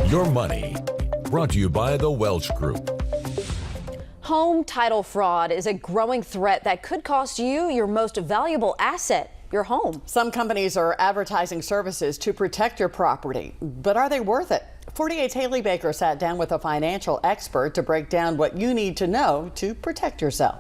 Your Money, brought to you by the Welch Group. Home title fraud is a growing threat that could cost you your most valuable asset, your home. Some companies are advertising services to protect your property, but are they worth it? 48's Haley Baker sat down with a financial expert to break down what you need to know to protect yourself.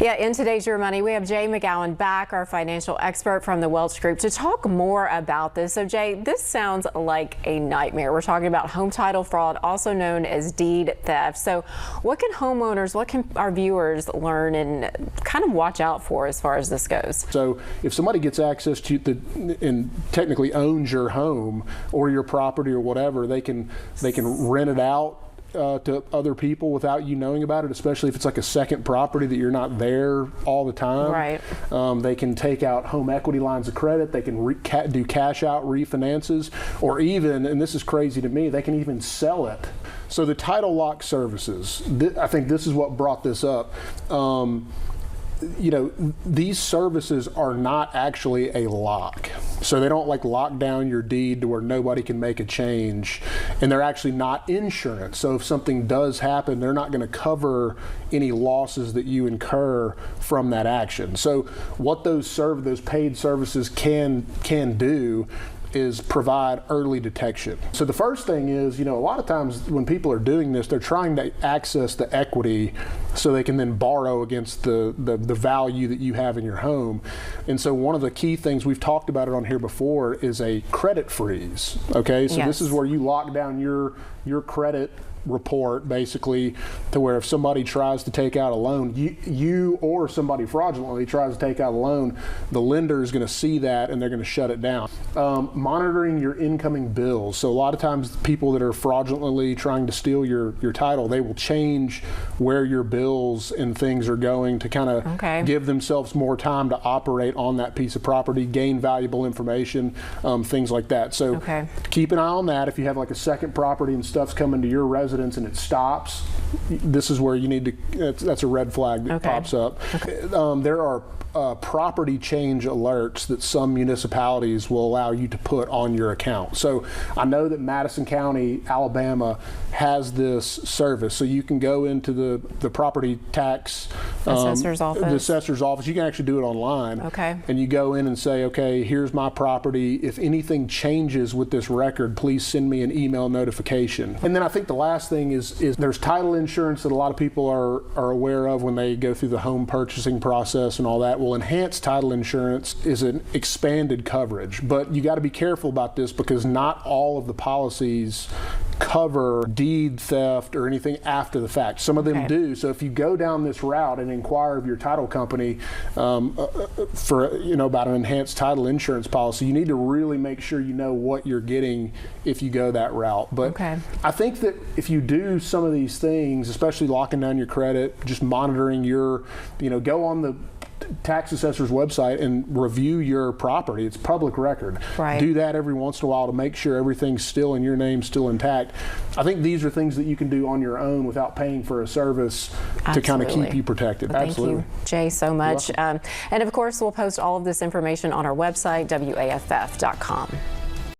Yeah, in today's Your Money, we have Jay McGowan back, our financial expert from the Welch Group, to talk more about this. So, Jay, this sounds like a nightmare. We're talking about home title fraud, also known as deed theft. So, what can homeowners, what can our viewers learn and kind of watch out for as far as this goes? So, if somebody gets access to and technically owns your home or your property or whatever, they can rent it out to other people without you knowing about it, especially if it's like a second property that you're not there all the time. Right. They can take out home equity lines of credit. They can do cash out refinances, or even, and this is crazy to me, they can even sell it. So the title lock services, I think this is what brought this up. You know, these services are not actually a lock. So they don't like lock down your deed to where nobody can make a change, and they're actually not insurance. So if something does happen, they're not going to cover any losses that you incur from that action. So what those paid services can do is provide early detection. So the first thing is, you know, a lot of times when people are doing this, they're trying to access the equity so they can then borrow against the value that you have in your home. And so one of the key things, we've talked about it on here before, is a credit freeze. Okay, so This is where you lock down your credit report, basically, to where if somebody tries to take out a loan, you or somebody fraudulently tries to take out a loan, the lender is going to see that and they're going to shut it down. Monitoring your incoming bills. So a lot of times people that are fraudulently trying to steal your title, they will change where your bills and things are going to kind of give themselves more time to operate on that piece of property, gain valuable information, things like that. So keep an eye on that. If you have like a second property and stuff's coming to your residence and it stops, this is where you need to, that's a red flag that pops up. There are property change alerts that some municipalities will allow you to put on your account. So I know that Madison County, Alabama has this service. So you can go into the property tax assessor's office. The assessor's office. You can actually do it online. And you go in and say, okay, here's my property. If anything changes with this record, please send me an email notification. And then I think the last thing is there's title insurance that a lot of people are aware of when they go through the home purchasing process and all that. Well, enhanced title insurance is an expanded coverage, but you got to be careful about this because not all of the policies cover deed theft or anything after the fact. Some of them do. So if you go down this route and inquire of your title company for about an enhanced title insurance policy, you need to really make sure you know what you're getting if you go that route. But I think that if you do some of these things, especially locking down your credit, just monitoring your, go on the tax assessor's website and review your property. It's public record. Do that every once in a while to make sure everything's still in your name, still intact. I think these are things that you can do on your own without paying for a service to kind of keep you protected. Well, thank you, Jay, so much. And of course, we'll post all of this information on our website, waff.com.